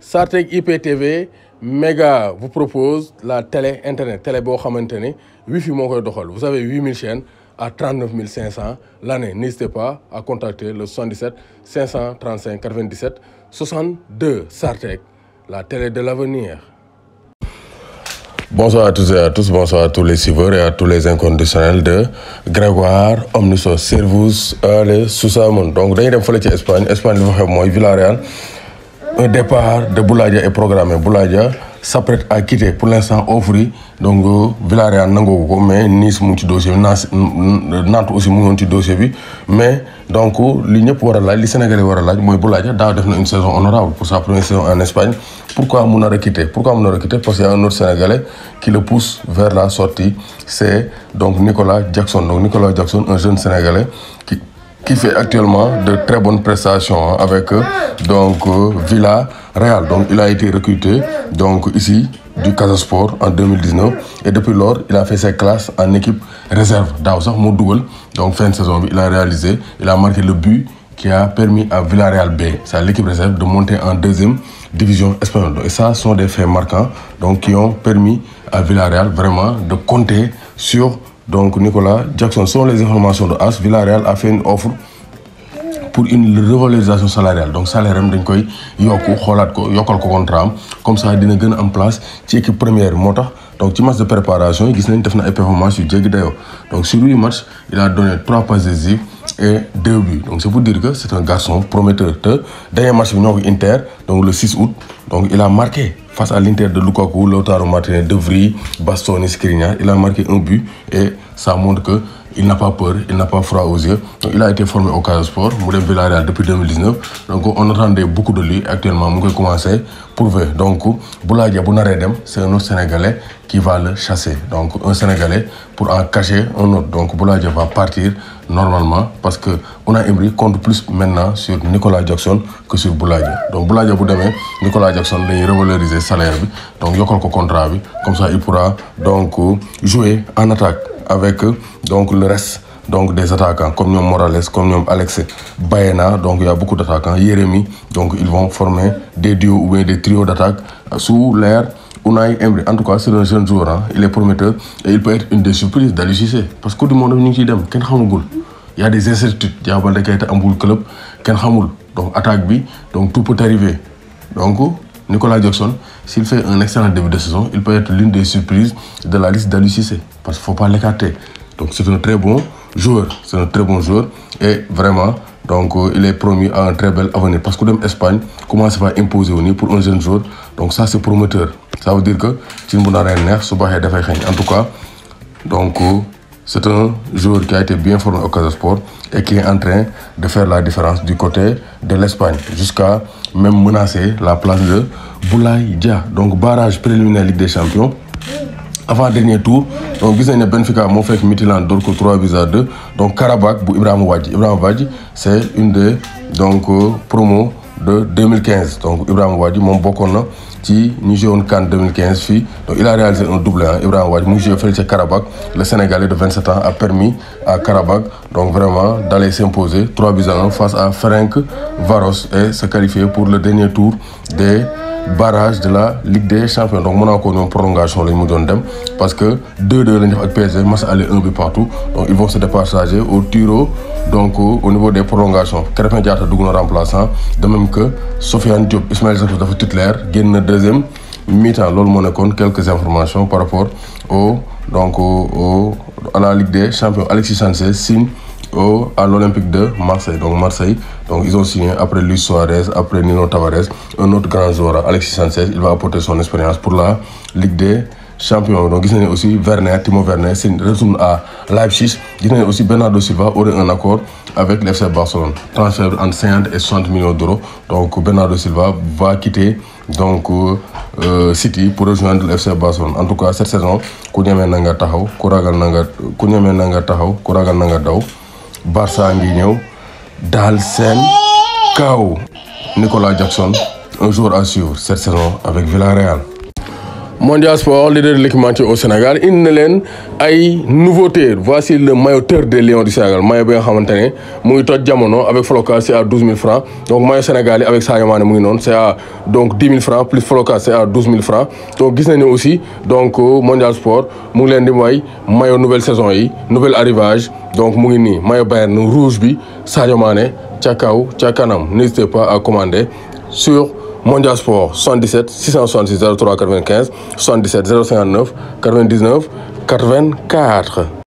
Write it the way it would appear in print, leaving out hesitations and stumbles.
Sartec IPTV Méga vous propose la télé internet télé boo xamante ne wifi moo koy doxal. Vous avez 8000 chaînes à 39 500 l'année. N'hésitez pas à contacter le 77 535 97 62 Sartec, la télé de l'avenir. Bonsoir à tous et à tous, bonsoir à tous les suiveurs et à tous les inconditionnels de Grégoire Omnisos Servus ale Sousamoun. Donc dañuy dem fële ci Espagne li fa xew mooy Villarreal. Un départ de Boulaye est programmé. Boulaye s'apprête à quitter pour l'instant offre donc Villarreal nangoo ko mais Nice mu ngi ci dossier bi Nantes aussi mu ngi ci dossier bi mais donc li ñëpp war a laaj li Sénégalais war a laaj mooy Boulaye daaw def na une saison honorable pour sa première saison en Espagne. Pourquoi mun a quitter? Parce qu'il y a un autre Sénégalais qui le pousse vers la sortie. C'est donc Nicolas Jackson. Donc Nicolas Jackson, un jeune Sénégalais qui fait actuellement de très bonnes prestations avec donc Villarreal. Donc il a été recruté donc ici du Casa Sport en 2019 et depuis lors il a fait ses classes en équipe réserve. Daaw sax moo dugal donc fin de saison bi il a marqué le but qui a permis à Villarreal B, c'est l'équipe réserve, de monter en deuxième division espagnole. Et ça sont des faits marquants donc qui ont permis à Villarreal vraiment de compter sur donc Nicolas Jackson. Selon les informations de AS, Villarreal a fait une offre pour une revalorisation salariale. Donc salaire am dañ koy yokku xoolaat ko yokkal ko contrat am comme ça dina gën a am place ci équipe première moo tax donc ci match de préparation yi gis nañ def na ay performances yu jéggi dayoo. Donc sur 8 matchs il a donné 3 passes décisives et 2 buts. Donc c'est pour dire que c'est un garçon prometteur. Te dernier match bi ñoo ko Inter donc le 6 août donc il a marqué face à l'Inter de Lukaku, Lautaro Martinez, De Vrij, Bastoni, Skriniar. Il a marqué un but et ça montre que il n'a pas peur, il n'a pas froid aux yeux. Donc il a été formé au Casa Sport, mu dem Villarreal depuis 2019. Donc on attendait beaucoup de lui. Actuellement mu ngi commencé prouver. Donc Boulaye bu naree dem, c'est un autre Sénégalais qui va le chasser. Donc un Sénégalais pour en cacher un autre. Donc Boulaye va partir normalement parce que Unai Emery compte plus maintenant sur Nicolas Jackson que sur Boulaye. Donc Boulaye bu demee Nicolas Jackson dañuy revaloriser salaire bi donc yokkal ko contrat bi comme ça il pourra donc jouer en attaque avec donc le reste donc des attaquants comme ñoom Morales, comme ñoom Alex Baena. Donc il y a beaucoup d'attaquants. Jérémy, donc ils vont former des duos ou bien des trios d'attaque sous l'ère Unai Emery. En tout cas c'est un jeune joueur, hein. Il est prometteur et il peut être une des surprises d'Aliou Cissé parce que Coupe du Monde ñu ngi ciy dem kenn xamagul. Il y a des incertitudes. Diao Baldé Keita amul club kenn xamul donc attaque bi donc tout peut arriver. Donc Nicolas Jackson, s'il fait un excellent début de saison, il peut être l'une des surprises de la liste d'Aliou Cissé parce qu'il ne faut pas l'écarter. Donc c'est un très bon joueur, et vraiment donc il est promis à un très bel avenir parce que dem Espagne commence à imposer au niveau pour un jeune joueur. Donc ça c'est prometteur. Ça veut dire que ci bu naree neex su baxee dafay xeeñ. En tout cas donc c'est un joueur qui a été bien formé au Casa Sport et qui est en train de faire la différence du côté de l'Espagne jusqu'à même menacer la place de Boulaye Dia. Donc barrage préliminaire Ligue des Champions avant dernier tour. Donc gis nañ ne Benfica moo fekk Midtjylland door ko 3-2. Donc Karabakh bu Ibrahima Wadji c'est une des donc promos de 2015. Donc Ibrahima Wadji moom bokkoon na ci ñu joué woon CAN 2015 fii. Donc il a réalisé un doublé. Ibrahima Wadji mu ngi joué fële ca Karabakh. Le Sénégalais de 27 ans a permis à Karabakh donc vraiment d'aller s'imposer 3-1 face à Ferencváros et se qualifier pour le dernier tour des barrage de la Ligue des Champions. Donc Monaco ñoom prolongation lañ mu doon dem parce que 2-2 lañ def ak PSG, match aller 1 but partout. Donc ils vont se départager au tir donc au niveau des prolongations. Krépin Diatta dugg na remplaçant, de même que Sofiane Diop. Ismaël Jakobs dafa titulaire génn na deuxième mi-temps. Loolu moo nekkoon quelques informations par rapport à la Ligue des Champions. Alexis Sanchez signe à l'Olympique de Marseille. Donc Marseille, donc ils ont signé après Luis Suarez, après Nuno Tavares, un autre grand joueur, Alexis Sanchez. Il va apporter son expérience pour la Ligue des Champions. Donc gis nañu aussi Timo Werner retourne à Leipzig. Gis nañu aussi Bernardo Silva aurait un accord avec l'FC Barcelone. Transfert entre 50 et 60 millions d'euros. Donc Bernardo Silva va quitter donc City pour rejoindre le FC Barcelone. En tout cas cette saison ku ñeme na nga taxaw ku ragal na nga daw. Barça ngi ñëw daal seen kaw. Nicolas Jackson, un joueur à suivre cette saison avec Villarreal. Mondial Sport, leader de l'équipementier au Sénégal, indi na leen ay nouveautés. Voici le maillot Terre des Lions du Sénégal maillot bi nga xamante ne mu ngi toj jamono avec Flocas c'est à 12 000 francs donc maillot sénégalais avec Sadio Mané mu ngi noonu c'est à donc 10 000 francs plus Flocas c'est à 12 000 francs donc gis nañu aussi donc Mondial Sport mu ngi leen di may maillot nouvelle saison yi nouvel arrivage donc mu ngi nii maillot Bayern rouge bi Sadio Mané ca kaw ca kanam n'hésitez pas à commander sur Mondial Sport 77 666 03 95 77 059 99 84.